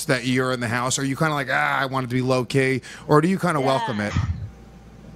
announced that you're in the house? Are you kind of like, I want it to be low key, or do you kind of welcome it?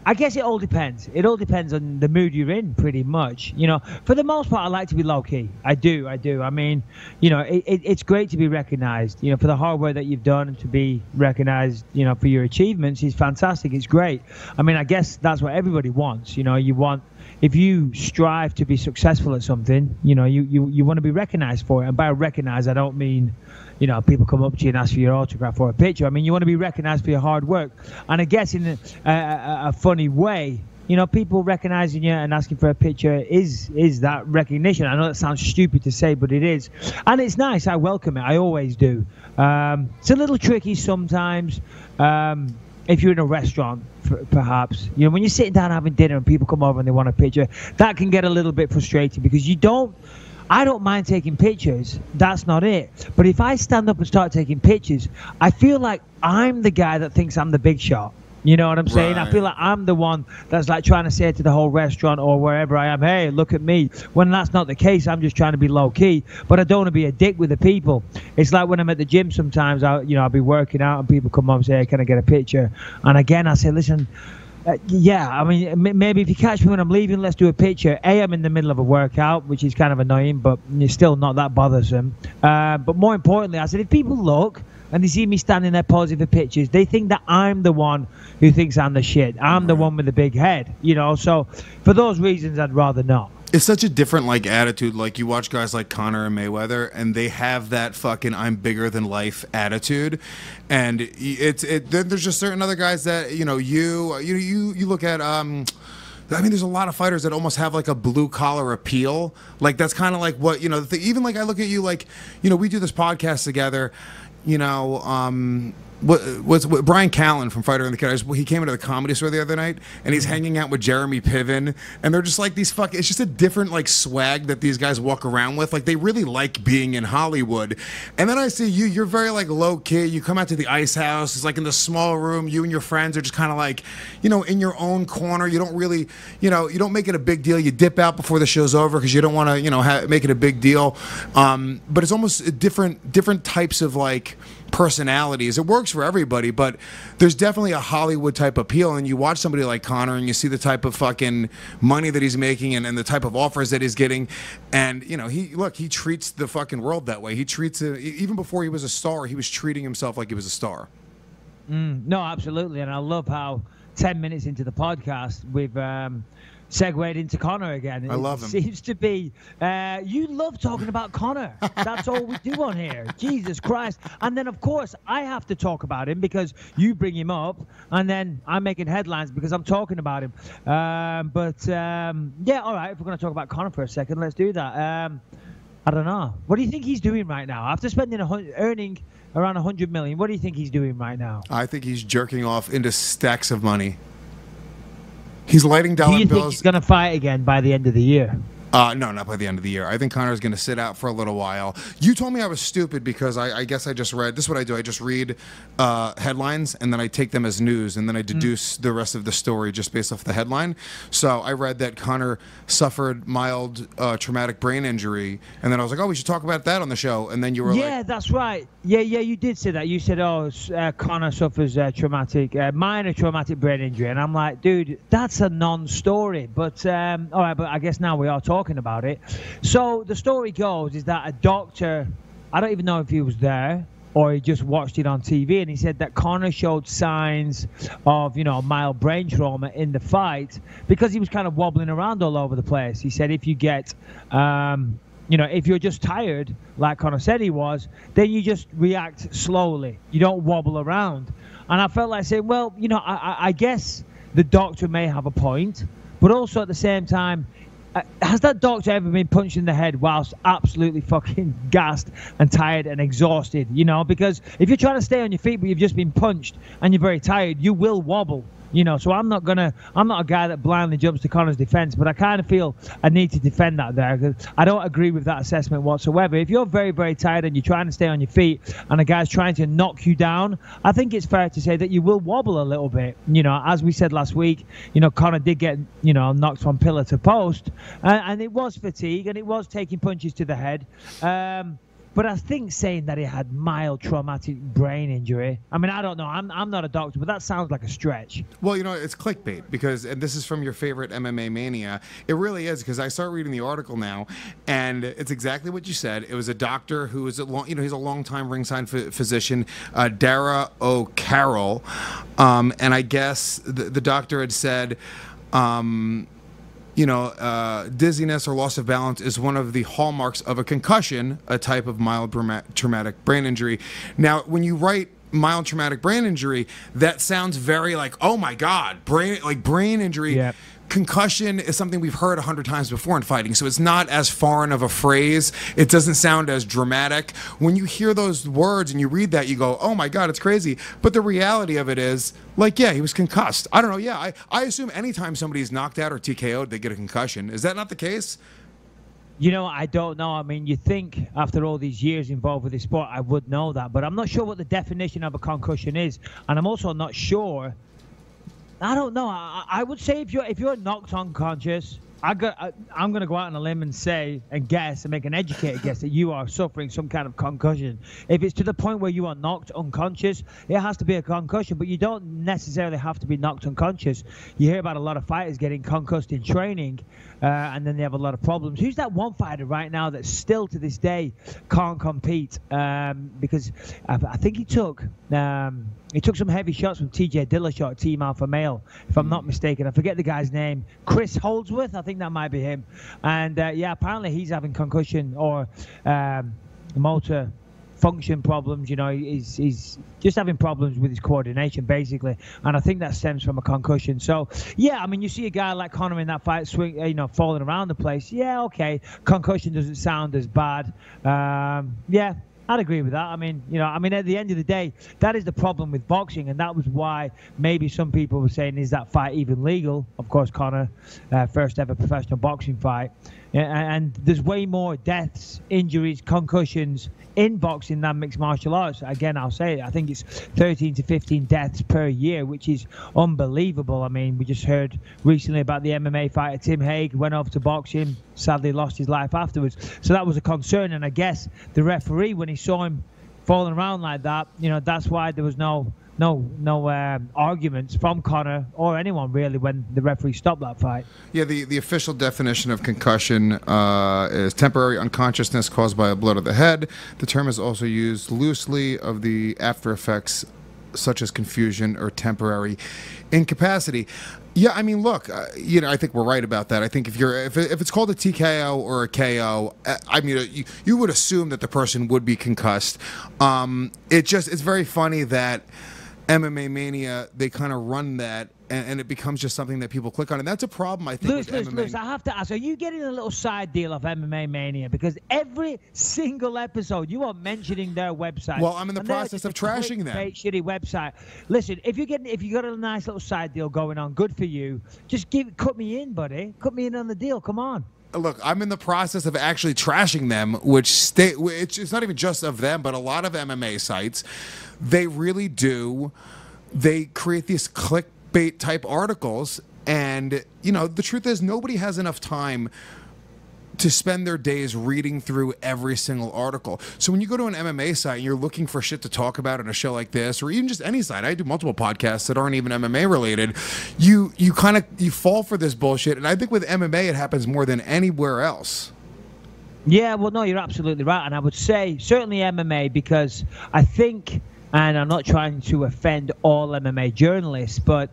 I guess it all depends. It all depends on the mood you're in, pretty much. You know, for the most part, I like to be low key. I do. I mean, you know, it's great to be recognized, you know, for the hard work that you've done, and to be recognized, you know, for your achievements is fantastic. It's great. I mean, I guess that's what everybody wants. You know, you want, if you strive to be successful at something, you know, you want to be recognized for it. And by recognized, I don't mean, you know, people come up to you and ask for your autograph or a picture. I mean, you want to be recognized for your hard work. And I guess in a funny way, you know, people recognizing you and asking for a picture is that recognition. I know that sounds stupid to say, but it is. And it's nice. I welcome it. I always do. It's a little tricky sometimes. If you're in a restaurant, perhaps, you know, when you're sitting down having dinner and people come over and they want a picture, that can get a little bit frustrating, because I don't mind taking pictures. That's not it. But if I stand up and start taking pictures, I feel like I'm the guy that thinks I'm the big shot. You know what I'm saying? Right. I feel like I'm the one that's like trying to say to the whole restaurant or wherever I am, hey, look at me. When that's not the case, I'm just trying to be low key. But I don't want to be a dick with the people. It's like when I'm at the gym sometimes, I'll be working out and people come up and say, hey, can I get a picture? And again, I say, listen, yeah, I mean, maybe if you catch me when I'm leaving, let's do a picture. I'm in the middle of a workout, which is kind of annoying, but it's still not that bothersome. But more importantly, I said, if people look and they see me standing there posing for pictures, they think that I'm the one who thinks I'm the shit. I'm the one with the big head, you know? So for those reasons, I'd rather not. It's such a different like attitude. Like you watch guys like Conor and Mayweather, and they have that fucking I'm bigger than life attitude, and then there's just certain other guys that you look at. I mean, there's a lot of fighters that almost have like a blue collar appeal. Like that's kind of like what you know. Even like I look at you like, you know, we do this podcast together. You know, what Brian Callen from Fighter and the Kid, he came into the Comedy Store the other night, and he's hanging out with Jeremy Piven, and they're just like these it's just a different like swag that these guys walk around with. Like they really like being in Hollywood. And then I see you're very like low key. You come out to the Ice House, it's like in the small room, you and your friends are just kind of like, you know, in your own corner. You don't really, you know, you don't make it a big deal. You dip out before the show's over because you don't want to, you know, make it a big deal. But it's almost different types of like personalities. It works for everybody, but there's definitely a Hollywood type appeal, and you watch somebody like Conor and you see the type of fucking money that he's making and the type of offers that he's getting, and you know, he treats the fucking world that way. He treats it, even before he was a star, he was treating himself like he was a star. No, absolutely. And I love how 10 minutes into the podcast we've segued into Conor again. I love him. Seems to be you love talking about Conor. That's all we do on here. Jesus Christ. And then of course I have to talk about him because you bring him up, and then I'm making headlines because I'm talking about him. Yeah, all right, if we're going to talk about Conor for a second, let's do that. I don't know. What do you think he's doing right now after earning around 100 million? What do you think he's doing right now? I think he's jerking off into stacks of money. He's lighting dollar bills. Do you think he's going to fight again by the end of the year? No, not by the end of the year. I think Conor's going to sit out for a little while. You told me I was stupid because I guess I just read. This is what I do. I just read headlines, and then I take them as news, and then I deduce the rest of the story just based off the headline. So I read that Conor suffered mild traumatic brain injury, and then I was like, oh, we should talk about that on the show. And then you were like... Yeah, that's right. Yeah, you did say that. You said, oh, Conor suffers minor traumatic brain injury. And I'm like, dude, that's a non-story. But, all right, but I guess now we are talking about it. So the story goes is that a doctor, I don't even know if he was there or he just watched it on TV, and he said that Conor showed signs of, you know, mild brain trauma in the fight because he was kind of wobbling around all over the place. He said if you get, you know, if you're just tired, like Conor said he was, then you just react slowly. You don't wobble around. And I felt like saying, well, you know, I guess the doctor may have a point, but also at the same time, has that doctor ever been punched in the head whilst absolutely fucking gassed and tired and exhausted? You know, because if you're trying to stay on your feet but you've just been punched and you're very tired, you will wobble. You know, so I'm not a guy that blindly jumps to Conor's defense, but I kind of feel I need to defend that there because I don't agree with that assessment whatsoever. If you're very, very tired and you're trying to stay on your feet and a guy's trying to knock you down, I think it's fair to say that you will wobble a little bit. You know, as we said last week, you know, Conor did get, you know, knocked from pillar to post, and it was fatigue and it was taking punches to the head. But I think saying that he had mild traumatic brain injury, I mean, I don't know. I'm not a doctor, but that sounds like a stretch. Well, you know, it's clickbait because, and this is from your favorite MMA Mania. It really is, because I start reading the article now, and it's exactly what you said. It was a doctor who was he's a longtime ringside physician, Dara O'Carroll, and I guess the doctor had said, dizziness or loss of balance is one of the hallmarks of a concussion, a type of mild traumatic brain injury. Now, when you write mild traumatic brain injury, that sounds very like, oh my God, brain injury. Yep. Concussion is something we've heard 100 times before in fighting, so it's not as foreign of a phrase. It doesn't sound as dramatic. When you hear those words and you read that, you go, oh my God, it's crazy. But the reality of it is, like, yeah, he was concussed. I don't know. Yeah, I assume anytime somebody's knocked out or TKO'd, they get a concussion. Is that not the case? You know, I don't know. I mean, you think after all these years involved with this sport, I would know that. But I'm not sure what the definition of a concussion is. And I'm also not sure. I don't know. I would say if you're knocked unconscious, I'm going to go out on a limb and say and guess and make an educated guess that you are suffering some kind of concussion. If it's to the point where you are knocked unconscious, it has to be a concussion, but you don't necessarily have to be knocked unconscious. You hear about a lot of fighters getting concussed in training, and then they have a lot of problems. Who's that one fighter right now that still to this day can't compete? Because I think he took some heavy shots from TJ Dillashaw at Team Alpha Male, if I'm not mistaken. I forget the guy's name. Chris Holdsworth, I think that might be him. And yeah, apparently he's having concussion or motor function problems. You know, he's just having problems with his coordination, basically. And I think that stems from a concussion. So, yeah, I mean, you see a guy like Conor in that fight falling around the place. Yeah, okay, concussion doesn't sound as bad. Yeah, I'd agree with that. I mean, at the end of the day, that is the problem with boxing, and that was why maybe some people were saying, is that fight even legal? Of course, Conor, first ever professional boxing fight. And there's way more deaths, injuries, concussions in boxing than mixed martial arts. Again, I'll say it. I think it's 13 to 15 deaths per year, which is unbelievable. I mean, we just heard recently about the MMA fighter Tim Hague, went over to boxing, sadly lost his life afterwards. So that was a concern. And I guess the referee, when he saw him falling around like that, that's why there was no arguments from Conor or anyone really when the referee stopped that fight. Yeah, the official definition of concussion is temporary unconsciousness caused by a blow to the head. The term is also used loosely of the after effects such as confusion or temporary incapacity. Yeah, I mean, look, I think we're right about that. I think if it's called a TKO or a KO, I mean, you would assume that the person would be concussed. It's very funny that MMA Mania, they kind of run that, and it becomes just something that people click on, and that's a problem, I think, with MMA. Lewis, I have to ask, are you getting a little side deal of MMA Mania? Because every single episode, you are mentioning their website. Well, I'm in the process of trashing them. Shitty website. Listen, if you got a nice little side deal going on, good for you. Just cut me in, buddy. Cut me in on the deal. Come on. Look, I'm in the process of actually trashing them, which it's not even just of them, but a lot of MMA sites, they really do. They create these clickbait type articles, and the truth is nobody has enough time to spend their days reading through every single article. So when you go to an MMA site and you're looking for shit to talk about in a show like this, or even just any site, I do multiple podcasts that aren't even MMA related, you fall for this bullshit. And I think with MMA it happens more than anywhere else. Yeah, well, no, you're absolutely right. And I would say certainly MMA, because I think, and I'm not trying to offend all MMA journalists, but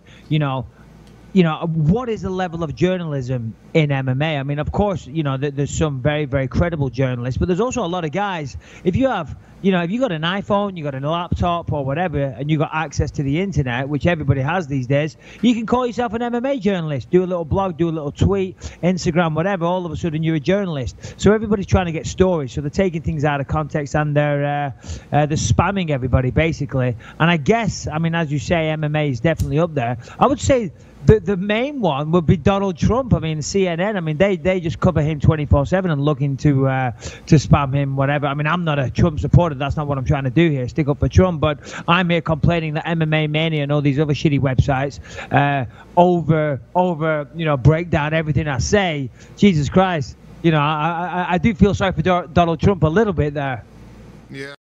what is the level of journalism in MMA? I mean, of course, there's some very, very credible journalists, but there's also a lot of guys. If you have, if you got an iPhone, you got a laptop or whatever, and you got access to the internet, which everybody has these days, you can call yourself an MMA journalist, do a little blog, do a little tweet, Instagram, whatever. All of a sudden, you're a journalist. So everybody's trying to get stories. So they're taking things out of context, and they're spamming everybody, basically. And I guess, I mean, as you say, MMA is definitely up there. I would say the main one would be Donald Trump. I mean, CNN. I mean, they just cover him 24/7 and looking to spam him, whatever. I mean, I'm not a Trump supporter. That's not what I'm trying to do here. Stick up for Trump. But I'm here complaining that MMA Mania and all these other shitty websites break down everything I say. Jesus Christ. I do feel sorry for Donald Trump a little bit there. Yeah.